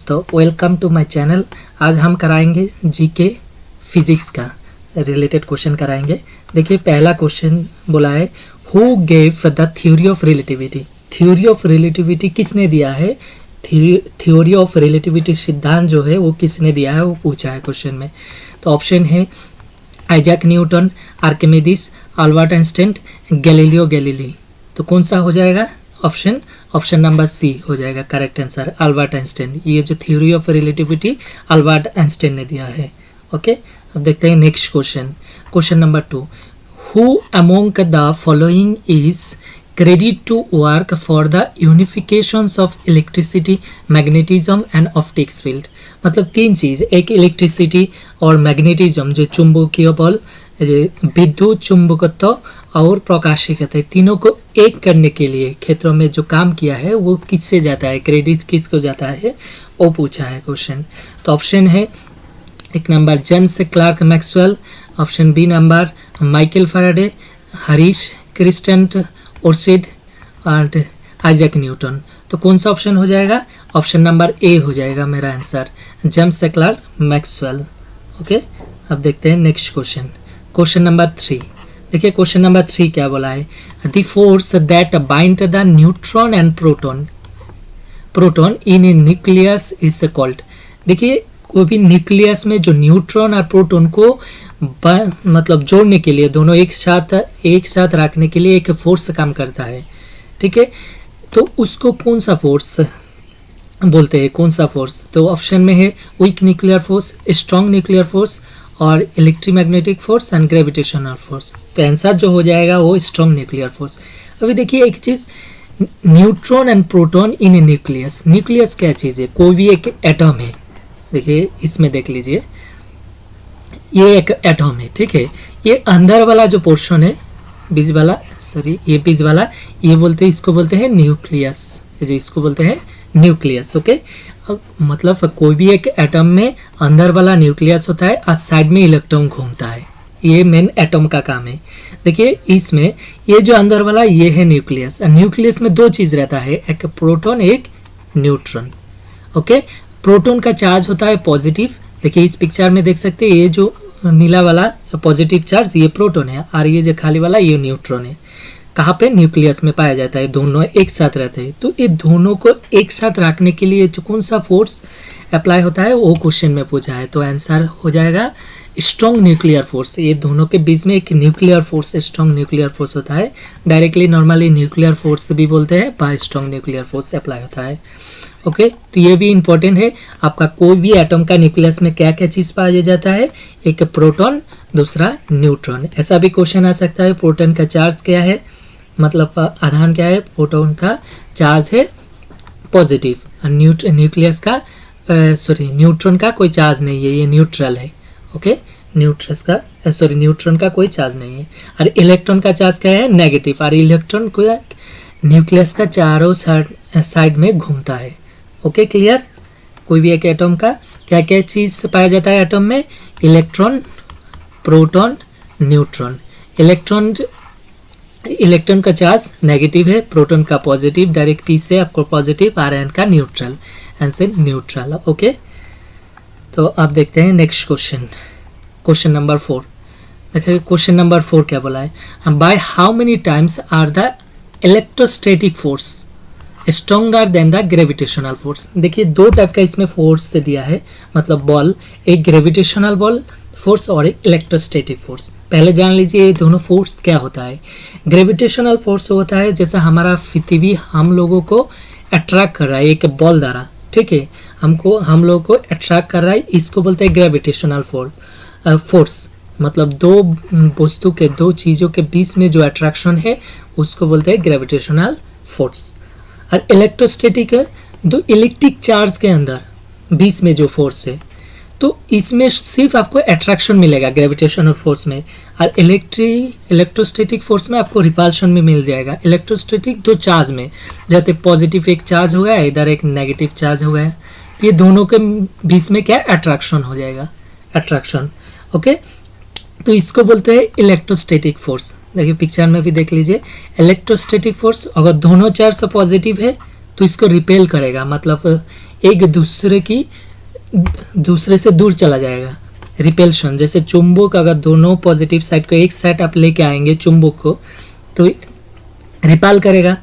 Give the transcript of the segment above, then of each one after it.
तो welcome to my channel. आज हम कराएंगे जीके फिजिक्स का रिलेटेड क्वेश्चन कराएंगे। देखिए पहला क्वेश्चन बोला है who gave the theory of relativity. Theory of relativity किसने दिया है? थ्योरी ऑफ रिलेटिविटी सिद्धांत जो है वो किसने दिया है वो पूछा है क्वेश्चन में। तो ऑप्शन है Isaac Newton, Archimedes, Albert Einstein, Galileo Galilei. तो कौन सा हो जाएगा? ऑप्शन नंबर सी हो जाएगा करेक्ट आंसर, अल्बर्ट आइंस्टाइन। ये जो theory of relativity Albert Einstein ने दिया है। ओके, अब देखते हैं next question number 2। Who among the following is credit to work for the unifications of electricity, magnetism and optics field. मतलब तीन चीज़, एक इलेक्ट्रिसिटी और मैग्नेटिज्म जो चुंबकीय बल, विद्युत चुंबकत्व और प्रकाशिकता, तीनों को एक करने के लिए क्षेत्रों में जो काम किया है वो किससे जाता है, क्रेडिट किसको जाता है वो पूछा है क्वेश्चन। तो ऑप्शन है एक number James Clerk Maxwell, option B number Michael Faraday, Hans Christian Oersted और आइजैक न्यूटन। तो कौन सा ऑप्शन हो जाएगा? ऑप्शन नंबर ए हो जाएगा मेरा answer, James Clerk Maxwell. Okay, अब देखते हैं नेक्स्ट क्वेश्चन नंबर 3। देखिए क्वेश्चन नंबर 3 क्या बोला है? The force that bind the neutron and proton in a nucleus is called. देखिए कोई भी न्यूक्लियस में जो न्यूट्रॉन और प्रोटॉन को मतलब जोड़ने के लिए, दोनों एक साथ रखने के लिए एक फोर्स काम करता है। ठीक है, तो उसको कौन सा फोर्स बोलते हैं? कौन सा फोर्स? तो ऑप्शन में है weak nuclear force, strong nuclear force और electromagnetic force and gravitational force. तो आंसर जो हो जाएगा वो स्ट्रॉन्ग न्यूक्लियर फोर्स। अभी देखिए एक चीज़, neutron and proton in a nucleus. Nucleus क्या चीज़ है? कोई भी एक एटम है। देखिए इसमें देख लीजिए, ये एक एटम है। ठीक है, ये अंदर वाला जो पोर्शन है, बीच वाला, ये बोलते हैं, इसको बोलते हैं न्यूक्लियस। इसको बोलते हैं न्यूक्लियस। ओके, मतलब कोई भी एक एटम में अंदर वाला न्यूक्लियस होता है और साइड में इलेक्ट्रॉन घूमता है। ये मेन एटम का काम है। देखिए इसमें ये जो अंदर वाला ये है न्यूक्लियस। न्यूक्लियस में दो चीज़ रहता है, एक प्रोटॉन एक न्यूट्रॉन। ओके, प्रोटॉन का चार्ज होता है पॉजिटिव। देखिए इस पिक्चर में देख सकते हैं, ये जो नीला वाला पॉजिटिव चार्ज ये प्रोटॉन है और ये जो खाली वाला ये न्यूट्रॉन है। कहाँ पे? न्यूक्लियस में पाया जाता है, दोनों एक साथ रहते हैं। तो ये दोनों को एक साथ रखने के लिए जो कौन सा फोर्स अप्लाई होता है वो क्वेश्चन में पूछा है। तो आंसर हो जाएगा स्ट्रॉन्ग न्यूक्लियर फोर्स। ये दोनों के बीच में एक nuclear force, strong nuclear force होता है। डायरेक्टली नॉर्मली न्यूक्लियर फोर्स भी बोलते हैं, bye strong nuclear force apply होता है। ओके, तो ये भी इंपॉर्टेंट है आपका। कोई भी एटम का न्यूक्लियस में क्या क्या चीज़ पाया जाता है? एक प्रोटॉन, दूसरा न्यूट्रॉन। ऐसा भी क्वेश्चन आ सकता है, प्रोटॉन का चार्ज क्या है, मतलब आधान क्या है? प्रोटॉन का चार्ज है पॉजिटिव, न्यूक्लियस का न्यूट्रॉन का कोई चार्ज नहीं है, ये न्यूट्रल है। ओके, न्यूट्रॉन का कोई चार्ज नहीं है। और इलेक्ट्रॉन का चार्ज क्या है? नेगेटिव। और इलेक्ट्रॉन को न्यूक्लियस का चारों साइड में घूमता है। Okay, clear? कोई भी एक एटम का क्या क्या चीज़ पाया जाता है एटम में? Electron, proton, neutron. इलेक्ट्रॉन का चार्ज नेगेटिव है, प्रोटॉन का पॉजिटिव, डायरेक्ट पी से आपको पॉजिटिव, आर एन का न्यूट्रल, आंसर न्यूट्रल। ओके, तो आप देखते हैं नेक्स्ट क्वेश्चन नंबर 4। देखिए क्वेश्चन नंबर 4 क्या बोला है? By how many times are the electrostatic force stronger than the gravitational force. देखिए दो टाइप का इसमें फोर्स से दिया है, मतलब बॉल, एक ग्रेविटेशनल बॉल फोर्स और एक इलेक्ट्रोस्टैटिक फोर्स। पहले जान लीजिए ये दोनों फोर्स क्या होता है। ग्रेविटेशनल फोर्स होता है जैसा हमारा पृथ्वी हम लोगों को अट्रैक्ट कर रहा है एक बॉल द्वारा। ठीक है, हम लोगों को अट्रैक्ट कर रहा है, इसको बोलते हैं ग्रेविटेशनल फोर्स। मतलब दो वस्तु के, दो चीज़ों के बीच में जो अट्रैक्शन है उसको बोलते हैं ग्रेविटेशनल फोर्स। और इलेक्ट्रोस्टैटिक दो इलेक्ट्रिक चार्ज के अंदर बीच में जो फोर्स है, तो इसमें सिर्फ आपको अट्रैक्शन मिलेगा ग्रेविटेशनल फोर्स में, और इलेक्ट्रोस्टैटिक फोर्स में आपको रिपल्शन में मिल जाएगा। इलेक्ट्रोस्टैटिक दो चार्ज में, जैसे पॉजिटिव एक चार्ज हो गया, इधर एक नेगेटिव चार्ज हो गया, ये दोनों के बीच में क्या अट्रैक्शन हो जाएगा, अट्रैक्शन। ओके, तो इसको बोलते हैं इलेक्ट्रोस्टैटिक फोर्स। देखिए पिक्चर में भी देख लीजिए, इलेक्ट्रोस्टैटिक फोर्स अगर दोनों चार्ज पॉजिटिव है तो इसको रिपेल करेगा, मतलब एक दूसरे से दूर चला जाएगा। रिपेल्शन, जैसे चुंबक अगर दोनों पॉजिटिव साइड को एक साइड आप लेके आएंगे चुंबक को तो रिपल करेगा,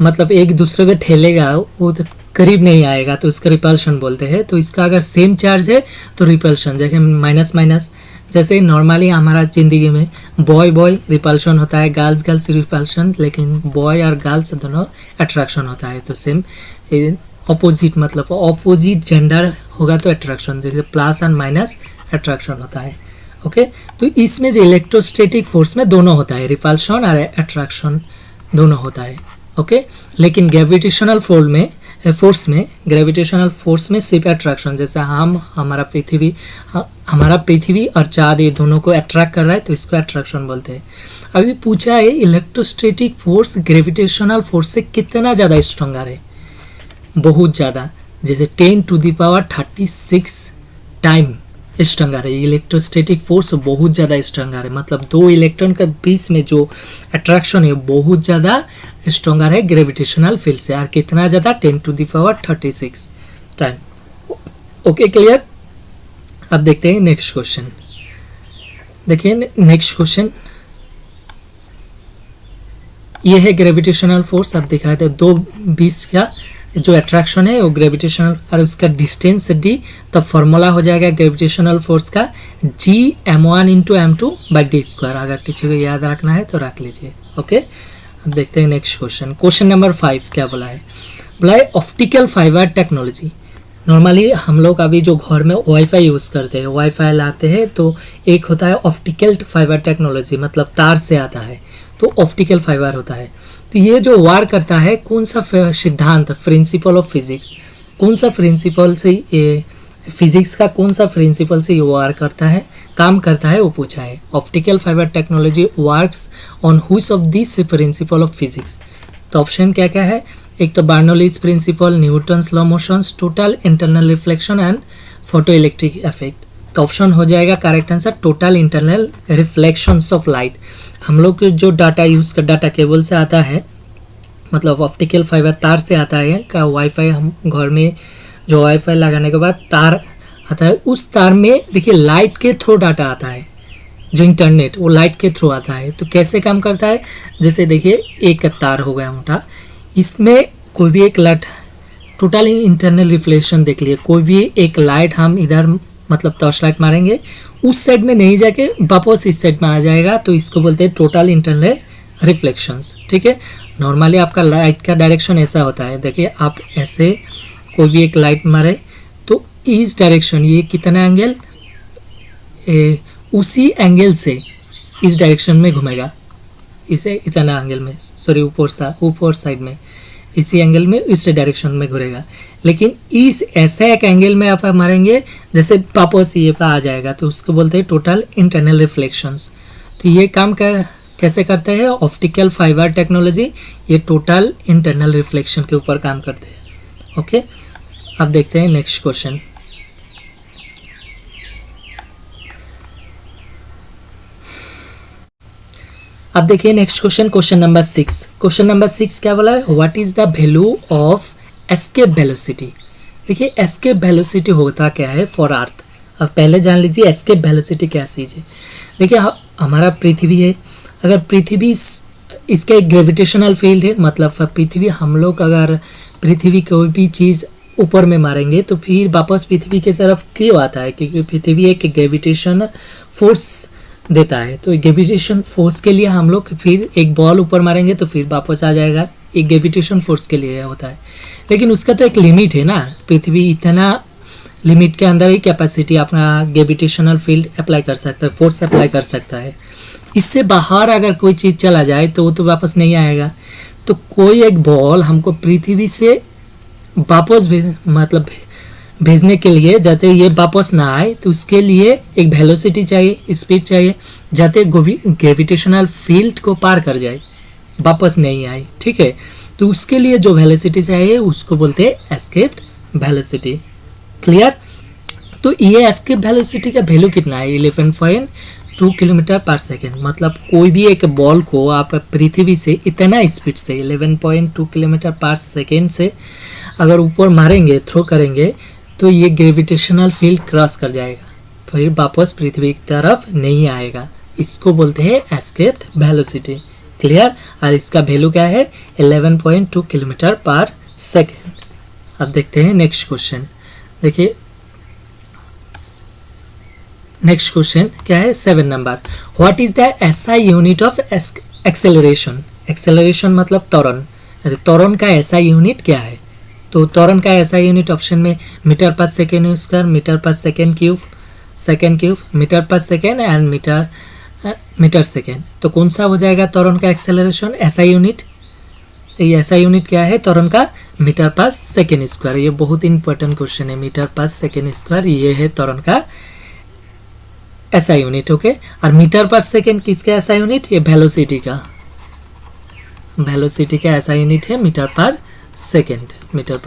मतलब एक दूसरे को ठेलेगा, वो तो करीब नहीं आएगा, तो उसका रिपल्शन बोलते हैं। तो इसका अगर सेम चार्ज है तो रिपल्शन, जैसे माइनस माइनस, जैसे नॉर्मली हमारा ज़िंदगी में बॉय बॉय रिपल्शन होता है, गर्ल्स गर्ल्स रिपल्शन, लेकिन बॉय और गर्ल्स दोनों अट्रैक्शन होता है। तो सेम ऑपोजिट, मतलब ऑपोजिट जेंडर होगा तो अट्रैक्शन, जैसे प्लस एंड माइनस अट्रैक्शन होता है। ओके, तो इसमें जो इलेक्ट्रोस्टैटिक फोर्स में दोनों होता है, रिपल्शन और अट्रैक्शन दोनों होता है। ओके, लेकिन ग्रेविटेशनल फोर्स में सिर्फ अट्रैक्शन, जैसे हमारा पृथ्वी और चाँद, ये दोनों को अट्रैक्ट कर रहा है तो इसको अट्रैक्शन बोलते हैं। अभी पूछा है इलेक्ट्रोस्टैटिक फोर्स ग्रेविटेशनल फोर्स से कितना ज़्यादा स्ट्रॉन्गर है? बहुत ज़्यादा, जैसे 10⁻36 टाइम स्ट्रॉन्गर है। इलेक्ट्रोस्टैटिक फोर्स बहुत ज़्यादा स्ट्रॉन्गर है, मतलब दो इलेक्ट्रॉन के बीच में जो अट्रैक्शन है बहुत ज़्यादा स्ट्रॉन्गर है ग्रेविटेशनल फील्ड से। और कितना ज़्यादा? 10⁻36 टाइम। Okay, clear? अब देखते हैं नेक्स्ट क्वेश्चन। देखिए नेक्स्ट क्वेश्चन, ये है ग्रेविटेशनल फोर्स। अब दिखाए थे दो बीच का जो अट्रैक्शन है वो ग्रेविटेशनल, और उसका डिस्टेंस d, तब फॉर्मूला हो जाएगा ग्रेविटेशनल फोर्स का G m1 × m2/d²। अगर किसी को याद रखना है तो रख लीजिए। ओके, अब देखते हैं नेक्स्ट क्वेश्चन। क्वेश्चन नंबर 5 क्या बोला है? बोला है ऑप्टिकल फाइबर टेक्नोलॉजी। नॉर्मली हम लोग अभी जो घर में वाईफाई यूज़ करते हैं, वाईफाई लाते हैं, तो एक होता है ऑप्टिकल फाइबर टेक्नोलॉजी, मतलब तार से आता है, तो ऑप्टिकल फाइबर होता है। तो ये जो वार करता है कौन सा सिद्धांत, प्रिंसिपल ऑफ फिजिक्स, कौन सा प्रिंसिपल से ये फिजिक्स का कौन सा प्रिंसिपल से ये वार करता है, काम करता है, वो पूछा है। Optical fibre technology works on which of this principle of physics? तो ऑप्शन क्या क्या है? एक तो Bernoulli's principle, Newton's law motions, total internal reflection and photoelectric effect. तो ऑप्शन हो जाएगा correct answer total internal reflections of light. हम लोग जो डाटा यूज़ कर, डाटा केबल से आता है, मतलब ऑप्टिकल फाइबर तार से आता है का वाईफाई, हम घर में जो वाईफाई लगाने के बाद तार आता है, उस तार में देखिए लाइट के थ्रू डाटा आता है, जो इंटरनेट वो लाइट के थ्रू आता है। तो कैसे काम करता है? जैसे देखिए एक तार हो गया मोटा, इसमें कोई भी एक लाइट, टोटल इंटरनल रिफ्लेक्शन देख लिए, कोई भी एक लाइट हम इधर मतलब टॉर्च लाइट मारेंगे, उस साइड में नहीं जाके वापस इस साइड में आ जाएगा, तो इसको बोलते हैं टोटल इंटरनल रिफ्लेक्शंस। ठीक है, नॉर्मली आपका लाइट का डायरेक्शन ऐसा होता है, देखिए आप ऐसे कोई भी एक लाइट मारे तो इस डायरेक्शन, ये कितना एंगल, उसी एंगल से इस डायरेक्शन में घूमेगा, इसे इतना एंगल में, सॉरी ऊपर साइड में, इसी एंगल में इस डायरेक्शन में घूरेगा। लेकिन इस ऐसे एक एंगल में आप मारेंगे जैसे वापस ये पे आ जाएगा, तो उसको बोलते हैं टोटल इंटरनल रिफ्लेक्शंस। तो ये काम कैसे करते हैं? ऑप्टिकल फाइबर टेक्नोलॉजी ये टोटल इंटरनल रिफ्लेक्शन के ऊपर काम करते हैं। ओके, अब देखते हैं नेक्स्ट क्वेश्चन। अब देखिए next question, question number 6। Question number 6 क्या बोला है? What is the value of escape velocity? देखिए एस्केप वेलोसिटी होता क्या है फॉर अर्थ। अब पहले जान लीजिए एस्केप वेलोसिटी क्या चीज़ है। देखिए हमारा पृथ्वी है, अगर पृथ्वी इसका एक ग्रेविटेशनल फील्ड है, मतलब पृथ्वी, हम लोग अगर पृथ्वी कोई भी चीज़ ऊपर में मारेंगे तो फिर वापस पृथ्वी की तरफ क्यों आता है? क्योंकि पृथ्वी एक ग्रेविटेशन फोर्स देता है। तो ग्रेविटेशन फोर्स के लिए हम लोग फिर एक बॉल ऊपर मारेंगे तो फिर वापस आ जाएगा, एक ग्रेविटेशन फोर्स के लिए होता है। लेकिन उसका तो एक लिमिट है ना, पृथ्वी इतना लिमिट के अंदर ही कैपेसिटी अपना ग्रेविटेशनल फील्ड अप्लाई कर सकता है, फोर्स अप्लाई कर सकता है। इससे बाहर अगर कोई चीज़ चला जाए तो वो तो वापस नहीं आएगा। तो कोई एक बॉल हमको पृथ्वी से वापस मतलब भेजने के लिए, जाते ये वापस ना आए, तो उसके लिए एक वेलोसिटी चाहिए, स्पीड चाहिए, जाते ग्रेविटेशनल फील्ड को पार कर जाए, वापस नहीं आए। ठीक है, तो उसके लिए जो वेलोसिटी चाहिए उसको बोलते हैं एस्केप वेलोसिटी। क्लियर? तो ये एस्केप वेलोसिटी का वैल्यू कितना है? 2 किलोमीटर पर सेकेंड, मतलब कोई भी एक बॉल को आप पृथ्वी से इतना स्पीड से 11.2 किलोमीटर पर सेकेंड से अगर ऊपर मारेंगे, थ्रो करेंगे, तो ये ग्रेविटेशनल फील्ड क्रॉस कर जाएगा, फिर वापस पृथ्वी की तरफ नहीं आएगा। इसको बोलते हैं एस्केप्ड वेलोसिटी। क्लियर? और इसका वैल्यू क्या है? 11.2 किलोमीटर पर सेकेंड। अब देखते हैं नेक्स्ट क्वेश्चन। देखिए नेक्स्ट क्वेश्चन क्या है? 7 number. What is the SI unit of acceleration? Acceleration मतलब त्वरण। त्वरण का एसआई यूनिट क्या है? तो त्वरण का एसआई यूनिट ऑप्शन में मीटर पर सेकेंड स्क्वायर, मीटर पर सेकेंड क्यूब, मीटर पर सेकेंड एंड मीटर सेकेंड। तो कौन सा हो जाएगा त्वरण का एक्सेलरेशन एसआई यूनिट? ये एसआई यूनिट क्या है त्वरण का? मीटर पर सेकेंड स्क्वायर। ये बहुत इंपॉर्टेंट क्वेश्चन है। मीटर पर सेकेंड स्क्वायर ये है त्वरण का एसआई यूनिट। ओके, और मीटर पर सेकेंड किसका एसआई यूनिट? ये वेलोसिटी का एसआई यूनिट है मीटर पर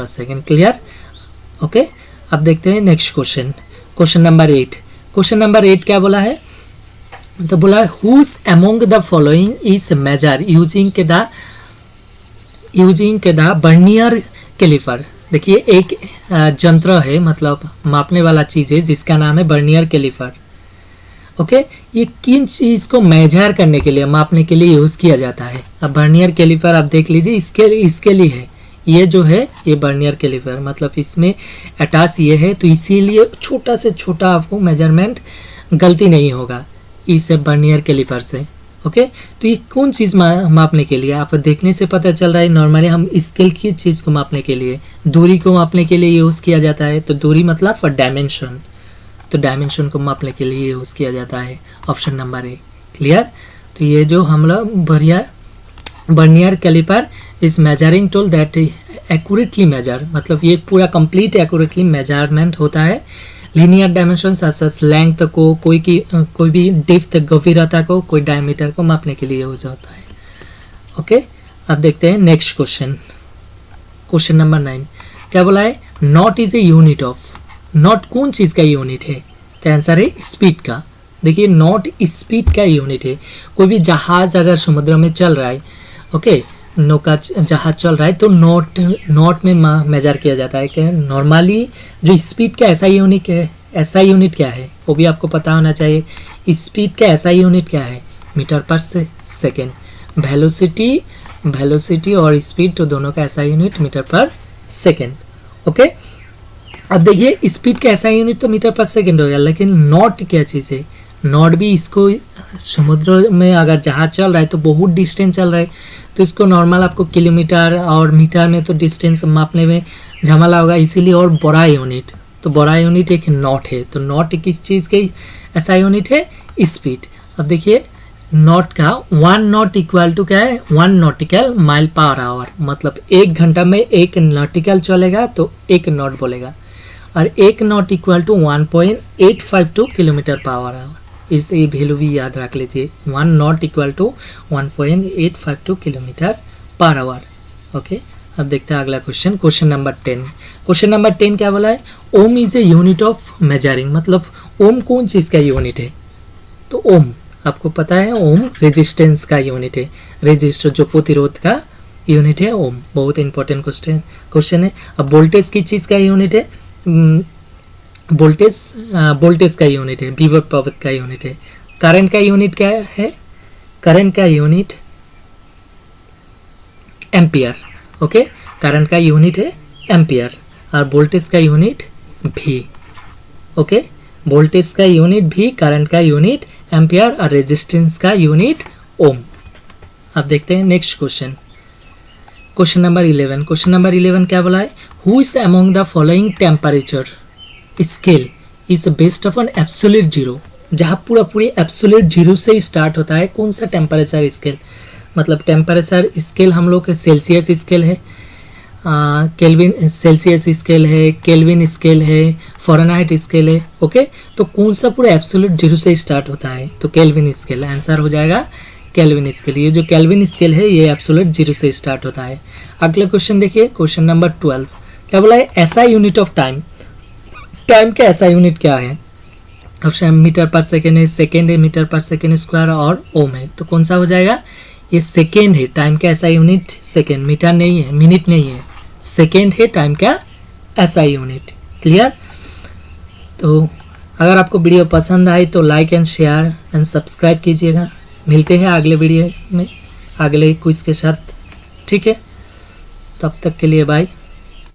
सेकेंड। क्लियर? ओके, अब देखते हैं next question. Question number 8। Question number 8 क्या बोला है? तो बोला है who among the following is measure using के द बर्नियर कैलिपर। देखिए एक यंत्र है, मतलब मापने वाला चीज है जिसका नाम है बर्नियर कैलिपर। ओके, ये किन चीज को मेजर करने के लिए, मापने के लिए यूज किया जाता है? अब बर्नियर कैलिपर आप देख लीजिए, इसके लिए है। ये जो है ये बर्नियर कैलिपर, मतलब इसमें अटैच ये है, तो इसीलिए छोटा से छोटा आपको मेजरमेंट गलती नहीं होगा इस बर्नियर कैलिपर से। ओके, तो ये कौन चीज़ मापने के लिए? आप देखने से पता चल रहा है नॉर्मली हम स्केल की चीज़ को मापने के लिए, दूरी को मापने के लिए यूज़ किया जाता है। तो दूरी मतलब डायमेंशन, तो डायमेंशन को मापने के लिए यूज़ किया जाता है। Option number A. क्लियर? तो ये जो हम लोग vernier caliper is measuring tool that accurately measure, मतलब ये पूरा कंप्लीट एक्यूरेटली मेजरमेंट होता है लीनियर डायमेंशन सच लेंथ को, कोई भी डेप्थ गंभीरता को, कोई डायमीटर को मापने के लिए यूज होता है। ओके, अब देखते हैं नेक्स्ट क्वेश्चन। क्वेश्चन नंबर 9 क्या बोला है? Not is a unit of. Not कौन चीज का यूनिट है? तो आंसर है स्पीड का। देखिए नॉट स्पीड का यूनिट है। कोई भी जहाज अगर समुद्र में चल रहा है, ओके, नौका जहाज चल रहा है, तो नॉट में मेजर किया जाता है। कि नॉर्मली जो स्पीड का एसआई यूनिट क्या है वो भी आपको पता होना चाहिए। स्पीड का एसआई यूनिट क्या है? मीटर पर सेकेंड। वेलोसिटी और स्पीड तो दोनों का एसआई यूनिट मीटर पर सेकेंड। ओके, अब देखिए स्पीड का एसआई यूनिट तो मीटर पर सेकेंड हो गया, लेकिन नॉट क्या चीज़ है? नॉट भी इसको समुद्र में अगर जहाज चल रहा है तो बहुत डिस्टेंस चल रहा है, तो इसको नॉर्मल आपको किलोमीटर और मीटर में तो डिस्टेंस मापने में झमेला होगा, इसीलिए और बड़ा यूनिट, तो बड़ा यूनिट एक नॉट है। तो नॉट किस चीज़ की ऐसा यूनिट है? स्पीड। अब देखिए नॉट का 1 नॉट इक्वल टू क्या है? 1 नॉटिकल माइल पर आवर, मतलब 1 घंटा में 1 नॉटिकल चलेगा तो 1 नॉट बोलेगा, और 1 knot equal to 1.852 kilometre per hour. इस वैल्यू भी याद रख लीजिए, 1 knot equal to 1.852 kilometre per hour. Okay, अब देखते हैं अगला question. Question number 10। Question number 10 क्या बोला है? Ohm is a unit of measuring, मतलब ओम कौन चीज़ का यूनिट है? तो ओम आपको पता है, ओम रेजिस्टेंस का यूनिट है। रेजिस्टर जो प्रतिरोध का यूनिट है, ओम। बहुत इंपॉर्टेंट क्वेश्चन है। अब वोल्टेज किस चीज़ का यूनिट है? वोल्टेज का यूनिट है, विभव पावर का यूनिट है। करंट का यूनिट क्या है? करंट का यूनिट एम्पियर। ओके, करंट का यूनिट है एम्पियर, और वोल्टेज का यूनिट भी। ओके, वोल्टेज का यूनिट भी, करंट का यूनिट एम्पियर, और रेजिस्टेंस का यूनिट ओम। अब देखते हैं next question. Question number 11। Question number 11 क्या बोला है? Who is among the following temperature scale is based upon absolute zero, जहाँ पूरी एब्सोल्यूट जीरो से स्टार्ट होता है। कौन सा टेम्परेचर स्केल? मतलब टेम्परेचर स्केल हम लोग सेल्सियस स्केल है, केल्विन सेल्सियस स्केल है, केल्विन स्केल है, फ़ारेनहाइट स्केल है। ओके, तो कौन सा पूरा एब्सोल्यूट जीरो से स्टार्ट होता है? तो केल्विन स्केल। आंसर हो जाएगा केल्विन स्केल। ये जो केल्विन स्केल है ये एब्सोल्यूट जीरो से स्टार्ट होता है। अगला क्वेश्चन देखिए, क्वेश्चन नंबर 12 क्या बोला है? ऐसा यूनिट ऑफ टाइम। टाइम का ऐसा यूनिट क्या है? ऑप्शन मीटर पर सेकेंड है, सेकेंड है मीटर पर सेकेंड स्क्वायर और ओम है। तो कौन सा हो जाएगा? ये सेकेंड है, टाइम का ऐसा यूनिट सेकेंड, मीटर नहीं है, मिनट नहीं है, सेकेंड है टाइम का ऐसा यूनिट। क्लियर? तो अगर आपको वीडियो पसंद आई तो like and share and subscribe कीजिएगा। मिलते हैं अगले वीडियो में अगले क्विज के साथ, ठीक है? तब तक के लिए बाय।